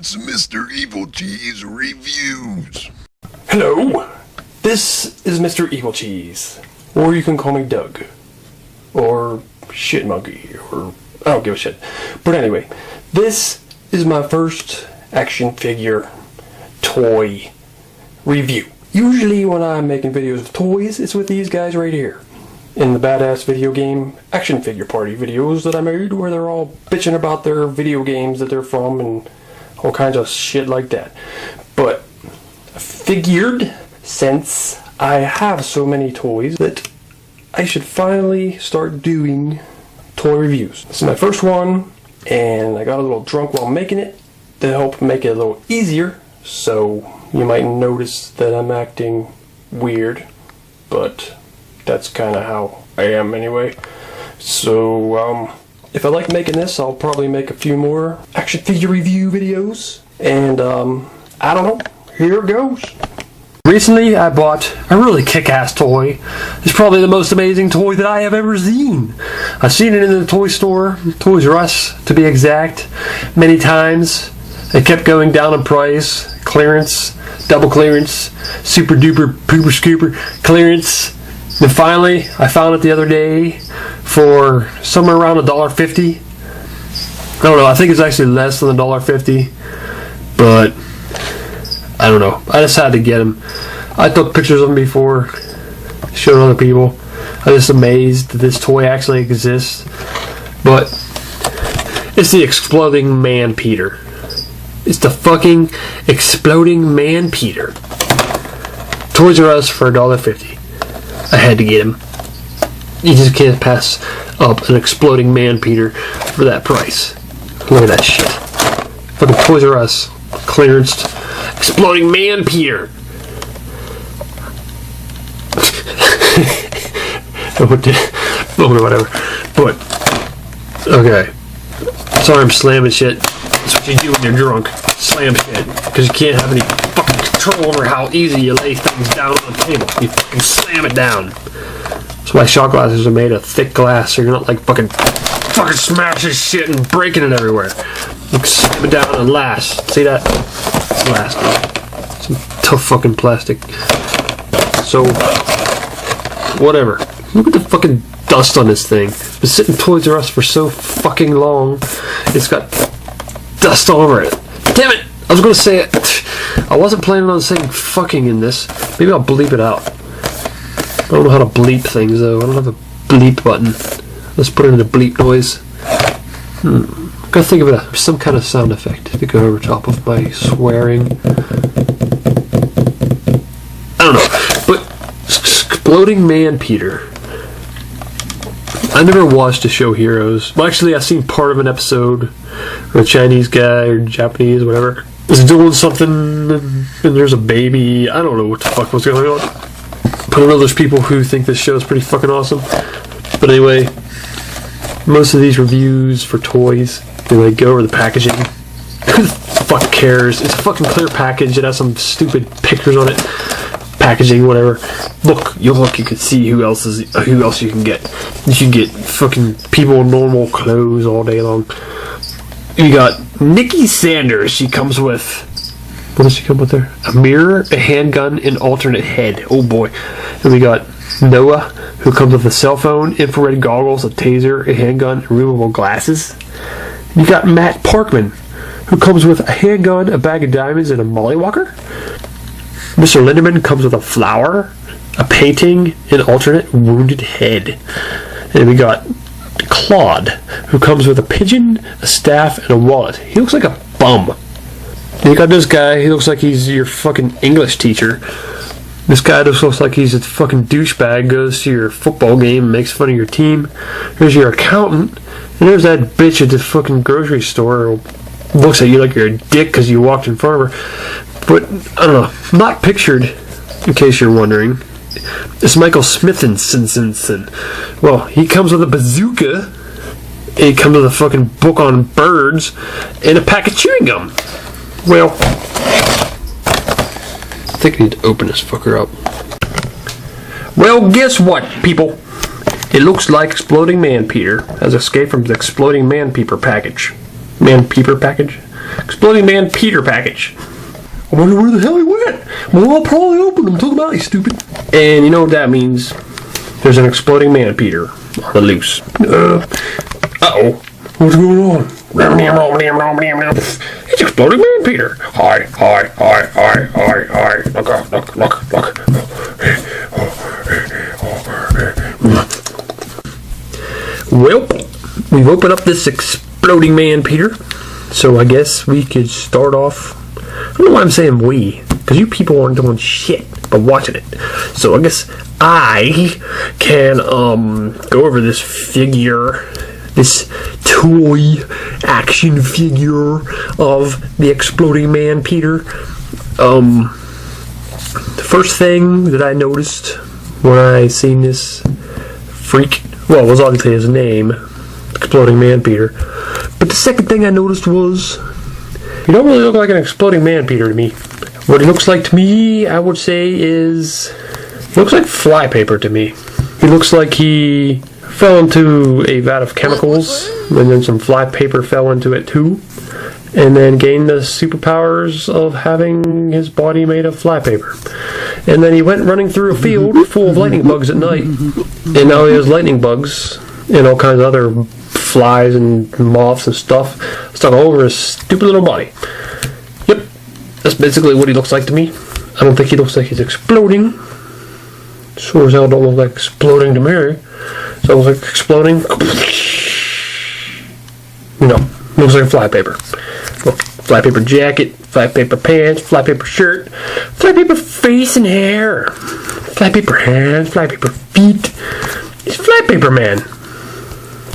It's Mr. Evilcheese Reviews. Hello, this is Mr. Evilcheese, or you can call me Doug, or Shit Monkey, or I don't give a shit. But anyway, this is my first action figure toy review. Usually when I'm making videos of toys, it's with these guys right here. In the badass video game action figure party videos that I made, where they're all bitching about their video games that they're from and all kinds of shit like that. But I figured, since I have so many toys, that I should finally start doing toy reviews. This is my first one, and I got a little drunk while making it to help make it a little easier, so you might notice that I'm acting weird, but that's kind of how I am anyway. So, if I like making this, I'll probably make a few more action figure review videos. And, I don't know. Here it goes. Recently, I bought a really kick-ass toy. It's probably the most amazing toy that I have ever seen. I've seen it in the toy store, Toys R Us to be exact, many times. It kept going down in price. Clearance, double clearance, super duper pooper scooper clearance. And finally, I found it the other day for somewhere around $1.50. I don't know, I think it's actually less than $1.50, but I don't know. I just had to get them. I took pictures of them before, showed other people. I'm just amazed that this toy actually exists. But it's the Exploding Man Peter. It's the fucking Exploding Man Peter. Toys R Us for $1.50. I had to get him. You just can't pass up an Exploding Man Peter for that price. Look at that shit. Fucking Toys R Us. Clearanced Exploding Man Peter. Whatever. But, okay. Sorry I'm slamming shit. That's what you do when you're drunk. Slam shit. Because you can't have any fucking control over how easy you lay things down on the table. You fucking slam it down. That's why shot glasses are made of thick glass, so you're not like fucking smashing shit and breaking it everywhere. You slam it down and last. See that? It's last. Some tough fucking plastic. So, whatever. Look at the fucking dust on this thing. It's been sitting in Toys R Us for so fucking long. It's got dust all over it. Damn it! I was gonna say it. I wasn't planning on saying fucking in this. Maybe I'll bleep it out. I don't know how to bleep things though. I don't have a bleep button. Let's put it in the bleep noise. Gotta think of some kind of sound effect to go over top of my swearing. I don't know. But Exploding Man Peter. I never watched the show Heroes. Well, actually, I've seen part of an episode where a Chinese guy or Japanese, whatever, is doing something and there's a baby. I don't know what the fuck was going on. But I know there's people who think this show is pretty fucking awesome. But anyway, most of these reviews for toys, they like go over the packaging. Who the fuck cares? It's a fucking clear package. It has some stupid pictures on it. Packaging, whatever. Look, you can see who else you can get. You can get fucking people in normal clothes all day long. You got Nikki Sanders. She comes with, what does she come with there? A mirror, a handgun, and alternate head. Oh boy. And we got Noah, who comes with a cell phone, infrared goggles, a taser, a handgun, and removable glasses. And you got Matt Parkman, who comes with a handgun, a bag of diamonds, and a mollywalker. Mr. Lindemann comes with a flower, a painting, an alternate wounded head. And we got Claude, who comes with a pigeon, a staff, and a wallet. He looks like a bum. And you got this guy, he looks like he's your fucking English teacher. This guy just looks like he's a fucking douchebag, goes to your football game and makes fun of your team. There's your accountant, and there's that bitch at the fucking grocery store who looks at you like you're a dick because you walked in front of her. But, I don't know, not pictured, in case you're wondering, is Michael Smithenson. Well, he comes with a bazooka, and he comes with a fucking book on birds, and a pack of chewing gum. Well, I think I need to open this fucker up. Well, guess what, people? It looks like Exploding Man Peter has escaped from the Exploding Man Peeper package. Man Peeper package? Exploding Man Peter package. I wonder where the hell he went. Well, I'll probably open him. Talk about it, you stupid. And you know what that means? There's an exploding Man Peter on the loose. Uh-oh. What's going on? It's exploding Man Peter. Hi. Look. Well, we've opened up this exploding Man Peter, so I guess we could start off. I don't know why I'm saying we, because you people aren't doing shit but watching it. So I guess I can go over this figure, this toy action figure of the exploding Man Peter. The first thing that I noticed when I seen this freak, well, it was obviously his name, Exploding Man Peter. But the second thing I noticed was, he don't really look like an exploding Man Peter to me. What he looks like to me, I would say, is, he looks like flypaper to me. He looks like he fell into a vat of chemicals, and then some flypaper fell into it too, and then gained the superpowers of having his body made of flypaper. And then he went running through a field full of lightning bugs at night, and now he has lightning bugs and all kinds of other flies and moths and stuff stuck all over his stupid little body. Yep, that's basically what he looks like to me. I don't think he looks like he's exploding. Sure as hell don't look like exploding to me. So it looks like exploding. You know, looks like flypaper. Look, flypaper jacket, flypaper pants, flypaper shirt, flypaper face and hair, flypaper hands, flypaper feet. It's Flypaper Man.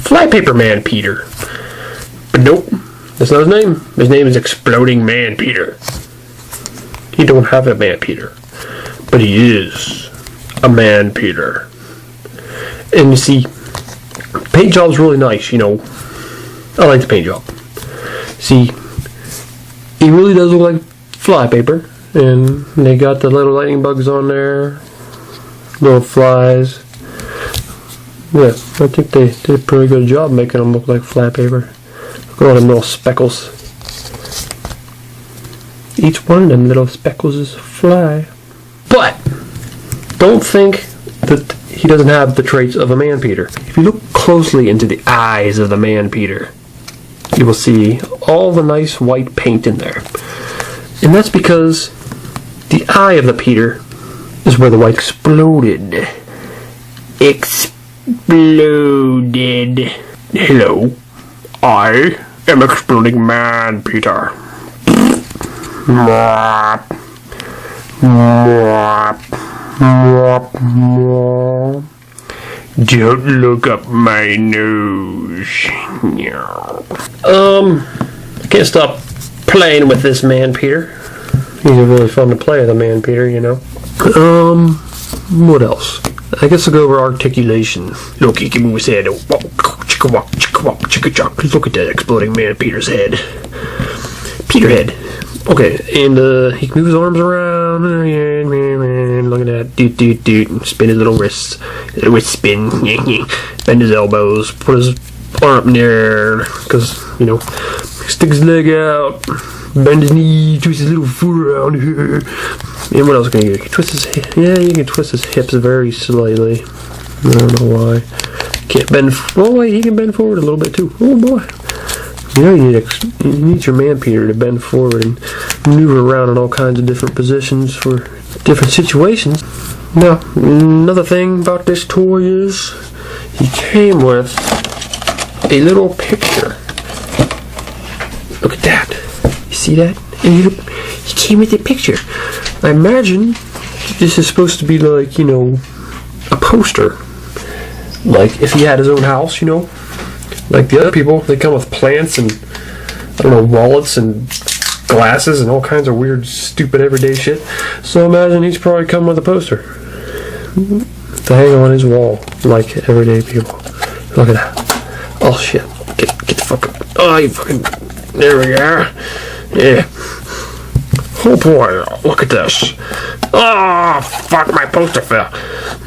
Flypaper Man Peter. But nope, that's not his name. His name is Exploding Man Peter. He don't have a Man Peter, but he is a Man Peter. And you see, paint job's really nice, you know. I like the paint job. See, he really does look like flypaper, and they got the little lightning bugs on there, little flies. Yeah, I think they did a pretty good job making them look like flypaper. Look at all them little speckles. Each one of them little speckles is a fly. But don't think that he doesn't have the traits of a Man Peter. If you look closely into the eyes of the Man Peter, you will see all the nice white paint in there. And that's because the eye of the Peter is where the white exploded. Exploded. Hello, I am Exploding Man Peter. Don't look up my nose. I can't stop playing with this Man Peter. He's really fun to play with a Man Peter, you know. What else? I guess I'll go over articulation. Look, he can move his head. Look at that exploding Man Peter's head. Peter head. Okay, and he can move his arms around. Look at that. Doot. Spin his little wrists. His wrist spin. Bend his elbows. Put his arm up in the air. Because, you know, stick his leg out. Bend his knee. Twist his little foot around. And what else can you do? You can twist his hip. Yeah, you can twist his hips very slightly. I don't know why. Can't bend. Oh, wait, he can bend forward a little bit too. Oh, boy. You know, you need your Man Peter to bend forward and maneuver around in all kinds of different positions for different situations. Now, another thing about this toy is he came with a little picture. Look at that. You see that? And he came with a picture. I imagine this is supposed to be like, you know, a poster. Like if he had his own house, you know. Like the other people, they come with plants and, I don't know, wallets and glasses and all kinds of weird, stupid, everyday shit. So imagine he's probably come with a poster to hang on his wall, like everyday people. Look at that. Oh shit. Get the fuck up. Oh, you fucking. There we are. Yeah. Oh boy, look at this. Oh, fuck, my poster fell.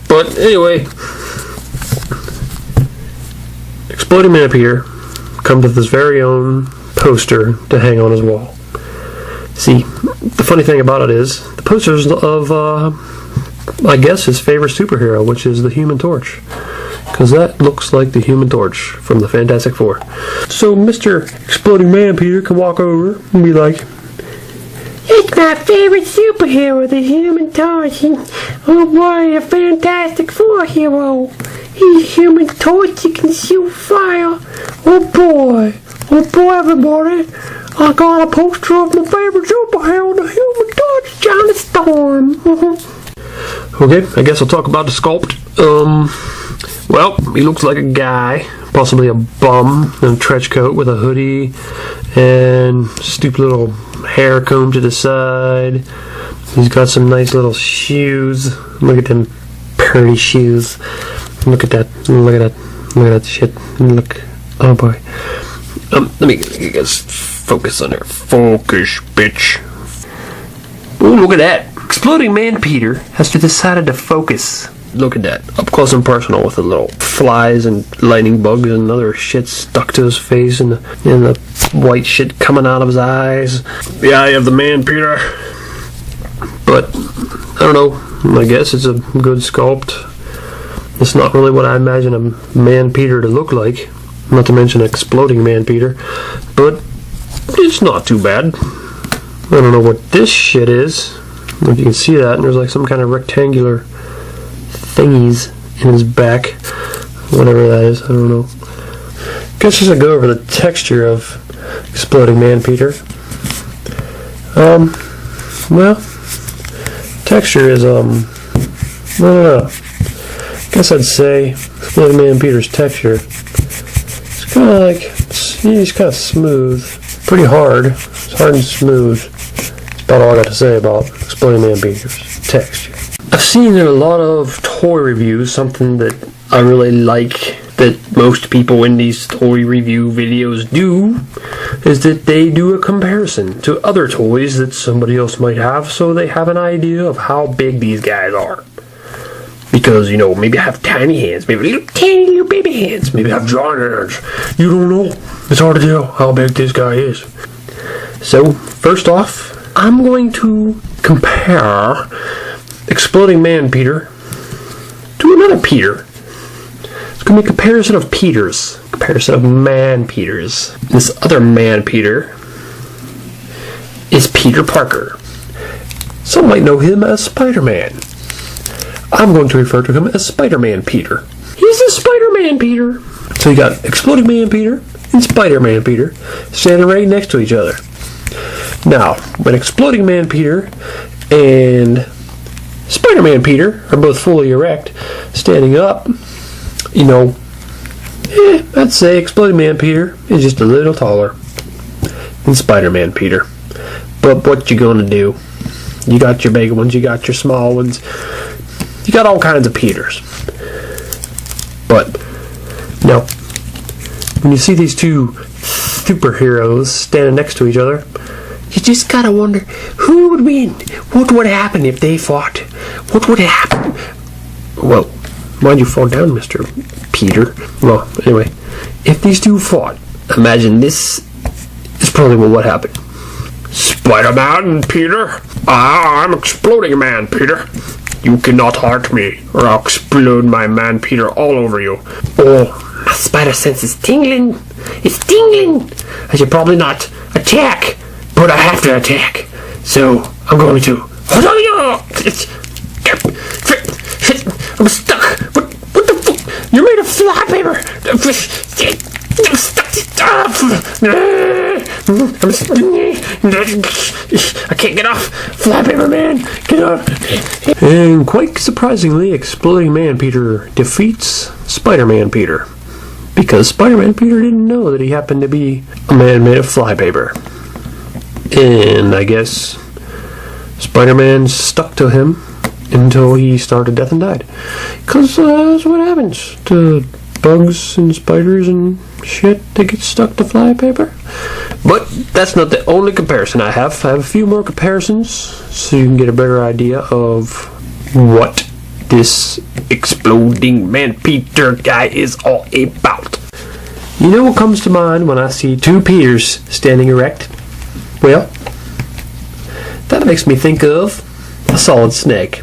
But anyway. Exploding Man Peter comes with his very own poster to hang on his wall. See, the funny thing about it is, the poster's of, I guess, his favorite superhero, which is the Human Torch. Because that looks like the Human Torch from the Fantastic Four. So Mr. Exploding Man Peter can walk over and be like, "It's my favorite superhero, the Human Torch. Oh boy, a Fantastic Four hero. He's Human Torch, he can shoot fire. Oh boy, everybody. I got a poster of my favorite superhero, the Human Torch, Johnny Storm." Okay, I guess I'll talk about the sculpt. Well, he looks like a guy, possibly a bum in a trench coat with a hoodie and stupid little hair comb to the side. He's got some nice little shoes. Look at them pretty shoes. Look at that. Look at that. Look at that shit. Look. Oh boy. Let me guys focus on there. Focus, bitch. Ooh, look at that. Exploding Man Peter has decided to focus. Look at that. Up close and personal with the little flies and lightning bugs and other shit stuck to his face and the white shit coming out of his eyes. The eye of the Man Peter. But, I don't know. I guess it's a good sculpt. It's not really what I imagine a Man Peter to look like. Not to mention Exploding Man Peter. But, it's not too bad. I don't know what this shit is. If you can see that, and there's like some kind of rectangular thingies in his back, whatever that is, I don't know. Guess just to go over the texture of Exploding Man Peter. Well, texture is I don't know. Guess I'd say Exploding Man Peter's texture. It's kind of like he's kind of smooth, pretty hard. It's hard and smooth. That's about all I got to say about Exploding Man Peter's texture. I've seen in a lot of toy reviews something that I really like that most people in these toy review videos do is that they do a comparison to other toys that somebody else might have so they have an idea of how big these guys are. Because, you know, maybe I have tiny hands, maybe tiny little baby hands, maybe I have giant hands. You don't know. It's hard to tell how big this guy is. So, first off, I'm going to compare Exploding Man Peter to another Peter. It's going to be a comparison of Peters. Comparison of Man Peters. This other Man Peter is Peter Parker. Some might know him as Spider-Man. I'm going to refer to him as Spider-Man Peter. He's a Spider-Man Peter. So you got Exploding Man Peter and Spider-Man Peter standing right next to each other. Now, when Exploding Man Peter and Spider-Man Peter are both fully erect, standing up, you know, I'd say Exploding Man Peter is just a little taller than Spider-Man Peter. But what you gonna do? You got your big ones, you got your small ones, you got all kinds of Peters. But, now, when you see these two superheroes standing next to each other, you just gotta wonder, who would win? What would happen if they fought? What would happen? Well, why'd you fall down, Mr. Peter? Well, anyway, if these two fought, imagine this is probably what would happen. Spider-Man Peter? I'm Exploding Man Peter. You cannot hurt me, or I'll explode my Man Peter all over you. Oh, my spider sense is tingling. It's tingling. I should probably not attack, but I have to attack. So, I'm going to. I'm stuck. What the fuck? You're made of fly paper. I'm stuck. I can't get off. Fly paper man, get off. And quite surprisingly, Exploding Man Peter defeats Spider-Man Peter. Because Spider-Man Peter didn't know that he happened to be a man made of fly paper. And I guess Spider-Man stuck to him until he starved to death and died. Because that's what happens to bugs and spiders and shit that get stuck to fly paper. But that's not the only comparison I have. I have a few more comparisons so you can get a better idea of what this Exploding Man Peter guy is all about. You know what comes to mind when I see two Peters standing erect? Well, that makes me think of a solid snake.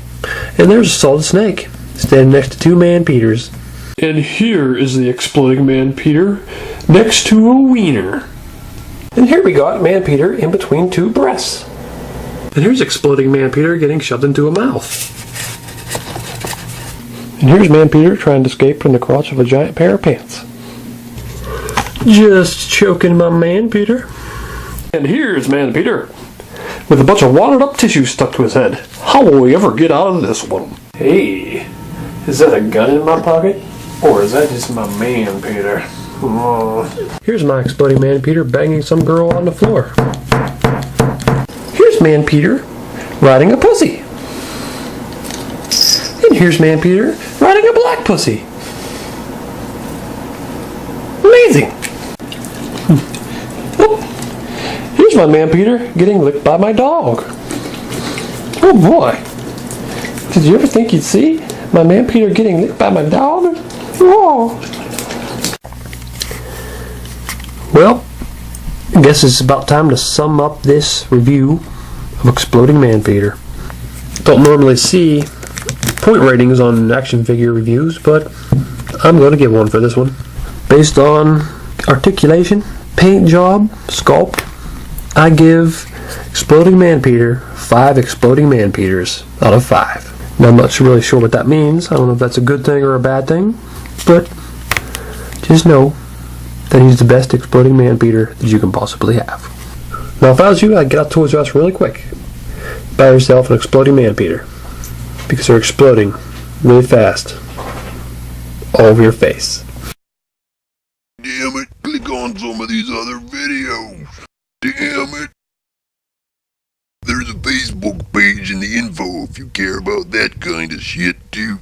And there's a solid snake standing next to two man Peters. And here is the exploding man Peter next to a wiener. And here we got man Peter in between two breasts. And here's exploding man Peter getting shoved into a mouth. And here's man Peter trying to escape from the crotch of a giant pair of pants. Just choking my man Peter. And here's man Peter with a bunch of wadded up tissue stuck to his head. How will we ever get out of this one? Hey, is that a gun in my pocket? Or is that just my man Peter? Here's my exploding man Peter banging some girl on the floor. Here's man Peter riding a pussy. And here's man Peter riding a black pussy. Amazing! Oh, here's my man Peter getting licked by my dog. Oh boy! Did you ever think you'd see my man Peter getting licked by my dog? Oh. Well, I guess it's about time to sum up this review of Exploding Man Peter. Don't normally see point ratings on action figure reviews, but I'm going to give one for this one. Based on articulation, paint job, sculpt, I give Exploding Man Peter 5 Exploding Man Peters out of 5. Now, I'm not really sure what that means. I don't know if that's a good thing or a bad thing, but just know that he's the best Exploding Man Peter that you can possibly have. Now, if I was you, I'd get out Toys R Us really quick. Buy yourself an Exploding Man Peter, because they're exploding really fast all over your face. Damn it, click on some of these other videos. Damn it. There's a Facebook page in the info if you care about that kind of shit too.